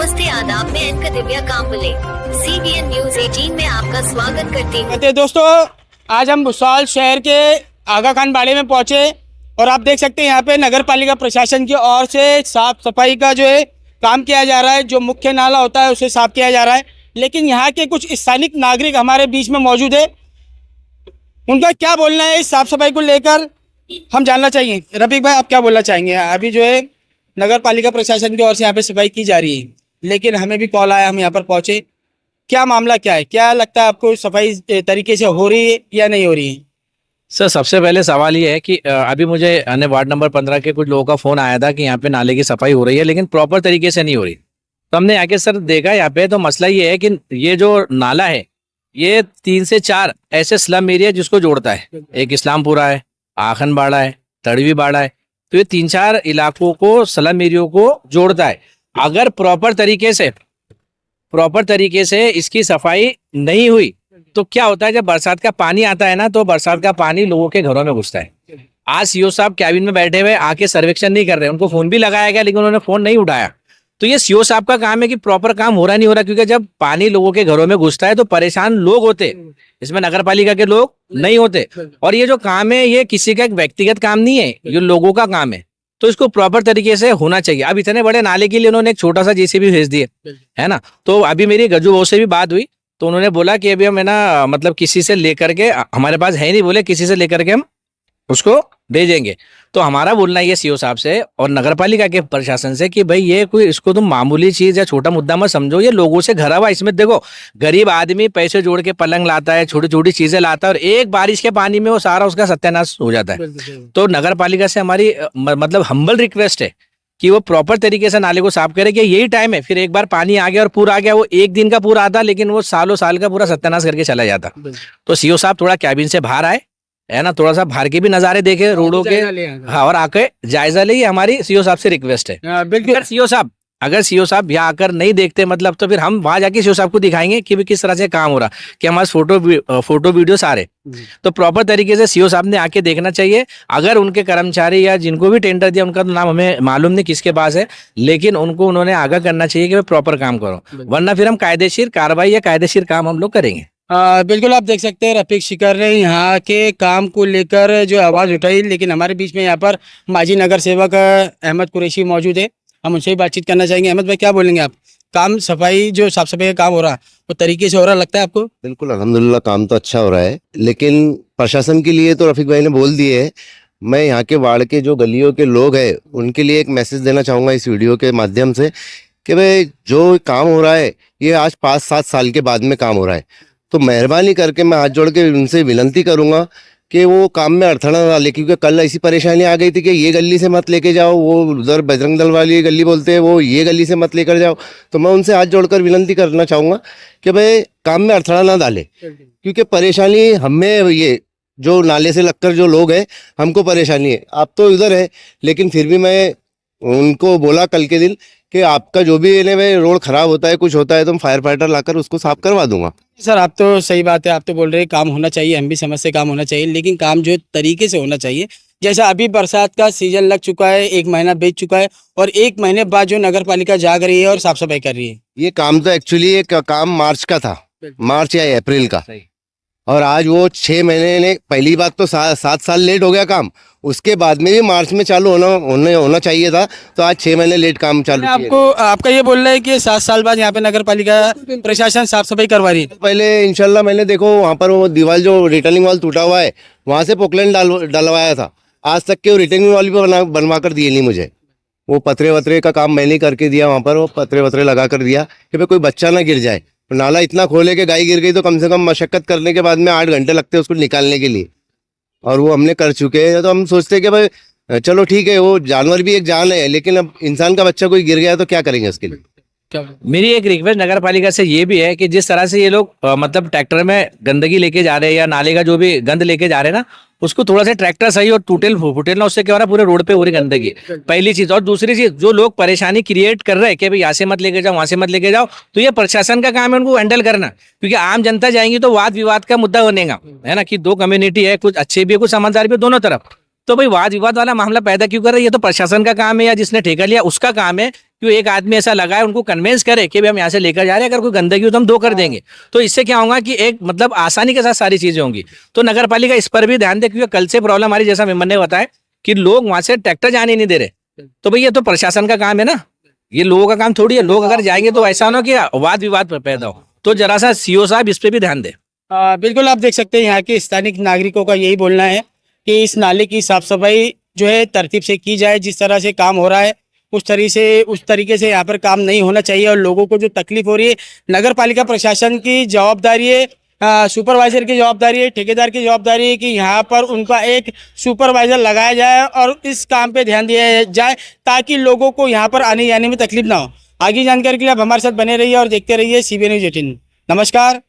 नमस्ते आदाब, मैं anchor Divya Kamble CBN news 18 में आपका स्वागत करती हूँ। दोस्तों, आज हम भुसावल शहर के आगा खान बाड़े में पहुंचे और आप देख सकते हैं यहाँ पे नगर पालिका प्रशासन की ओर से साफ सफाई का जो है काम किया जा रहा है। जो मुख्य नाला होता है उसे साफ किया जा रहा है, लेकिन यहाँ के कुछ स्थानिक नागरिक हमारे बीच में मौजूद है। उनका क्या बोलना है इस साफ सफाई को लेकर हम जानना चाहिए। रफीक भाई, आप क्या बोलना चाहेंगे? अभी जो है नगर पालिका प्रशासन की ओर से यहाँ पे सफाई की जा रही है, लेकिन हमें भी कॉल आया, हम यहाँ पर पहुंचे। क्या मामला क्या है? क्या लगता है आपको, सफाई तरीके से हो रही है या नहीं हो रही है? सर, सबसे पहले सवाल ये है कि अभी मुझे वार्ड नंबर 15 के कुछ लोगों का फोन आया था कि यहाँ पे नाले की सफाई हो रही है, लेकिन प्रॉपर तरीके से नहीं हो रही। तो हमने आके सर देखा यहाँ पे, तो मसला ये है कि ये जो नाला है ये 3 से 4 ऐसे स्लम एरिया जिसको जोड़ता है। एक इस्लामपुरा है, आखन बाड़ा है, तड़वी बाड़ा है, तो ये 3-4 इलाकों को, स्लम एरियो को जोड़ता है। अगर प्रॉपर तरीके से इसकी सफाई नहीं हुई तो क्या होता है, जब बरसात का पानी आता है ना, तो बरसात का पानी लोगों के घरों में घुसता है। आज सीओ साहब कैबिन में बैठे हुए आके सर्वेक्षण नहीं कर रहे, उनको फोन भी लगाया गया लेकिन उन्होंने फोन नहीं उठाया। तो ये सीओ साहब का काम है कि प्रॉपर काम हो रहा नहीं हो रहा, क्योंकि जब पानी लोगों के घरों में घुसता है तो परेशान लोग होते, इसमें नगर पालिका के लोग नहीं होते। और ये जो काम है ये किसी का एक व्यक्तिगत काम नहीं है, ये लोगों का काम है, तो इसको प्रॉपर तरीके से होना चाहिए। अब इतने बड़े नाले के लिए उन्होंने एक छोटा सा जेसीबी भेज दिए, है ना। तो अभी मेरी गज्जू भाऊ से भी बात हुई, तो उन्होंने बोला कि अभी हम है ना, मतलब किसी से लेकर के, हमारे पास है नहीं, बोले किसी से लेकर के हम उसको भेजेंगे। तो हमारा बोलना ये सीओ साहब से और नगर पालिका के प्रशासन से कि भाई ये कोई, इसको तुम मामूली चीज या छोटा मुद्दा मत समझो, ये लोगों से घरा हुआ। इसमें देखो, गरीब आदमी पैसे जोड़ के पलंग लाता है, छोटी छोटी चीजें लाता है, और एक बारिश के पानी में वो सारा उसका सत्यानाश हो जाता है। तो नगर पालिका से हमारी मतलब हम्बल रिक्वेस्ट है कि वो प्रॉपर तरीके से नाले को साफ करे, कि यही टाइम है। फिर एक बार पानी आ गया और पूरा आ गया, वो एक दिन का पूरा आता, लेकिन वो सालों साल का पूरा सत्यानाश करके चला जाता। तो सीओ साहब थोड़ा कैबिन से बाहर आए, है ना, थोड़ा सा बाहर के भी नजारे देखे रोडों के, हाँ, और आके जायजा ले, हमारी सीओ साहब से रिक्वेस्ट है। बिल्कुल अगर सीओ साहब यहाँ आकर नहीं देखते, मतलब तो फिर हम वहां जाके सीओ साहब को दिखाएंगे कि भी किस तरह से काम हो रहा, कि हमारे फोटो वीडियो सारे। तो प्रॉपर तरीके से सीओ साहब ने आके देखना चाहिए। अगर उनके कर्मचारी या जिनको भी टेंडर दिया, उनका तो नाम हमें मालूम नहीं किसके पास है, लेकिन उनको उन्होंने आगाह करना चाहिए कि वे प्रॉपर काम करो, वरना फिर हम कायदेशीर कार्रवाई या कायदेशीर काम हम लोग करेंगे। बिल्कुल, आप देख सकते हैं रफीक शिकर ने यहाँ के काम को लेकर जो आवाज़ उठाई, लेकिन हमारे बीच में यहाँ पर माजी नगर सेवक अहमद कुरैशी मौजूद है, हम उनसे भी बातचीत करना चाहेंगे। अहमद भाई, क्या बोलेंगे आप? काम सफाई, जो साफ सफाई का काम हो रहा है वो तरीके से हो रहा लगता है आपको? बिल्कुल, अल्हम्दुलिल्लाह, काम तो अच्छा हो रहा है, लेकिन प्रशासन के लिए तो रफीक भाई ने बोल दिए है। मैं यहाँ के वार्ड के जो गलियों के लोग हैं उनके लिए एक मैसेज देना चाहूँगा इस वीडियो के माध्यम से, कि भाई जो काम हो रहा है ये आज 5-7 साल के बाद में काम हो रहा है। तो मेहरबानी करके मैं हाथ जोड़ के उनसे विनती करूंगा कि वो काम में अड़थड़ा ना डाले, क्योंकि कल ऐसी परेशानी आ गई थी कि ये गली से मत लेके जाओ, वो उधर बजरंग दल वाली गली बोलते हैं, वो ये गली से मत लेकर जाओ। तो मैं उनसे हाथ जोड़कर विनती करना चाहूँगा कि भाई काम में अड़थड़ा ना डाले, क्योंकि परेशानी हमें, ये जो नाले से लगकर जो लोग हैं हमको परेशानी है। आप तो इधर है, लेकिन फिर भी मैं उनको बोला कल के दिन कि आपका जो भी रोड खराब होता है, कुछ होता है, तो मैं फायर फाइटर लाकर उसको साफ करवा दूंगा। सर, आप तो सही बात है, आप तो बोल रहे हैं काम होना चाहिए, हम भी समझते काम होना चाहिए, लेकिन काम जो तरीके से होना चाहिए। जैसा अभी बरसात का सीजन लग चुका है, 1 महीना बीत चुका है, और 1 महीने बाद जो नगर पालिका जाग रही है और साफ सफाई कर रही है। ये काम तो एक्चुअली एक काम मार्च का था, मार्च या अप्रैल का, और आज वो 6 महीने ने, पहली बात तो 7 साल लेट हो गया काम, उसके बाद में भी मार्च में चालू होना चाहिए था, तो आज 6 महीने लेट काम चालू। आपको, आपका ये बोल रहा है कि 7 साल बाद यहाँ पे नगर पालिका प्रशासन साफ सफाई करवा रही है? पहले इंशाल्लाह मैंने देखो वहाँ पर वो दीवार, जो रिटर्निंग वॉल टूटा हुआ है, वहाँ से पोकलैंड डलवाया था, आज तक के वो रिटर्निंग वॉल भी बनवा कर दिए नहीं मुझे। वो पतरे वतरे का काम मैंने करके दिया, वहाँ पर वो पतरे वतरे लगा कर दिया कि भाई कोई बच्चा ना गिर जाए। नाला इतना खोले कि गाय गिर गई तो कम से कम मशक्कत करने के बाद में 8 घंटे लगते हैं उसको निकालने के लिए, और वो हमने कर चुके हैं। तो हम सोचते हैं कि भाई चलो ठीक है, वो जानवर भी एक जान है, लेकिन अब इंसान का बच्चा कोई गिर गया तो क्या करेंगे उसके लिए। मेरी एक रिक्वेस्ट नगर पालिका से ये भी है कि जिस तरह से ये लोग मतलब ट्रैक्टर में गंदगी लेके जा रहे हैं या नाले का जो भी गंद लेके जा रहे हैं ना, उसको थोड़ा सा ट्रैक्टर सही और टूटेल फुटेल ना, उससे क्या हो रहा है, पूरे रोड पे हो रही गंदगी, पहली चीज। और दूसरी चीज, जो लोग परेशानी क्रिएट कर रहे हैं कि भाई यहाँ से मत लेके जाओ, वहां से मत लेके जाओ, तो ये प्रशासन का काम है उनको हैंडल करना, क्योंकि आम जनता जाएंगी तो वाद विवाद का मुद्दा बनेगा, है ना, कि 2 कम्युनिटी है, कुछ अच्छे भी है कुछ समझदार भी है, दोनों तरफ। तो भाई वाद विवाद वाला मामला पैदा क्यों कर रहे हैं? ये तो प्रशासन का काम है या जिसने ठेका लिया उसका काम है, क्यों एक आदमी ऐसा लगा है, उनको कन्विंस करे कि भाई हम यहाँ से लेकर जा रहे हैं, अगर कोई गंदगी हो तो हम दो कर देंगे। तो इससे क्या होगा कि एक मतलब आसानी के साथ सारी चीजें होंगी। तो नगर पालिका इस पर भी ध्यान दे, क्योंकि कल से प्रॉब्लम हमारी, जैसा मेंबर ने बताया कि लोग वहां से ट्रैक्टर जाने नहीं दे रहे। तो भैया तो प्रशासन का काम है ना, ये लोगों का काम थोड़ी है। लोग अगर जाएंगे तो ऐसा ना कि वाद विवाद पैदा हो। तो जरा सा सीओ साहब इस पे भी ध्यान दे। बिल्कुल, आप देख सकते हैं यहाँ के स्थानिक नागरिकों का यही बोलना है कि इस नाले की साफ सफाई जो है तरतीब से की जाए। जिस तरह से काम हो रहा है उस तरीके से यहाँ पर काम नहीं होना चाहिए। और लोगों को जो तकलीफ हो रही है, नगर पालिका प्रशासन की जवाबदारी है, सुपरवाइजर की जवाबदारी है, ठेकेदार की जवाबदारी है कि यहाँ पर उनका एक सुपरवाइजर लगाया जाए और इस काम पे ध्यान दिया जाए ताकि लोगों को यहाँ पर आने जाने में तकलीफ ना हो। आगे जानकारी के लिए आप हमारे साथ बने रहिए और देखते रहिए CBN News 18। नमस्कार,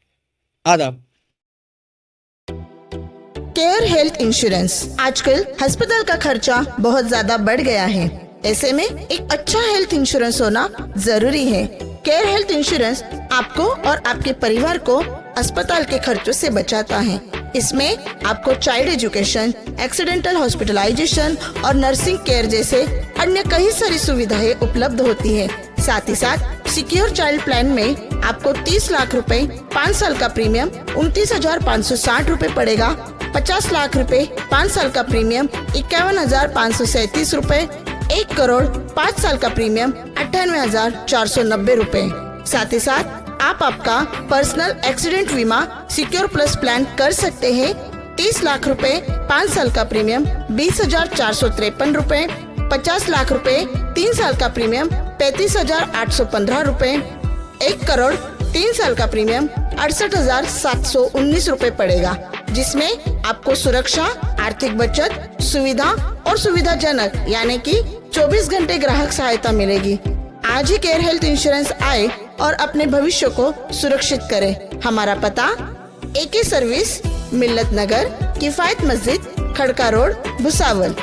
आदाब। Care health insurance. आजकल अस्पताल का खर्चा बहुत ज्यादा बढ़ गया है, ऐसे में एक अच्छा हेल्थ इंश्योरेंस होना जरूरी है। केयर हेल्थ इंश्योरेंस आपको और आपके परिवार को अस्पताल के खर्चों से बचाता है। इसमें आपको चाइल्ड एजुकेशन, एक्सीडेंटल हॉस्पिटलाइजेशन और नर्सिंग केयर जैसे अन्य कई सारी सुविधाएं उपलब्ध होती है। साथ ही साथ सिक्योर चाइल्ड प्लान में आपको 30 लाख रुपए 5 साल का प्रीमियम 29,560 रुपए पड़ेगा। 50 लाख रुपए 5 साल का प्रीमियम 51,537 रुपए। 1 करोड़ 5 साल का प्रीमियम 98,490 रुपए। साथ ही साथ आप आपका पर्सनल एक्सीडेंट बीमा सिक्योर प्लस प्लान कर सकते हैं। 30 लाख रुपए 5 साल का प्रीमियम 20,453 रुपए। 50 लाख रुपए 3 साल का प्रीमियम 35,815 रुपए। 1 करोड़ 3 साल का प्रीमियम 68,719 रुपए पड़ेगा, जिसमें आपको सुरक्षा, आर्थिक बचत, सुविधा और सुविधाजनक यानी कि 24 घंटे ग्राहक सहायता मिलेगी। आज ही केयर हेल्थ इंश्योरेंस आए और अपने भविष्य को सुरक्षित करें। हमारा पता AK सर्विस, मिल्लत नगर, किफायत मस्जिद, खड़का रोड, भुसावल।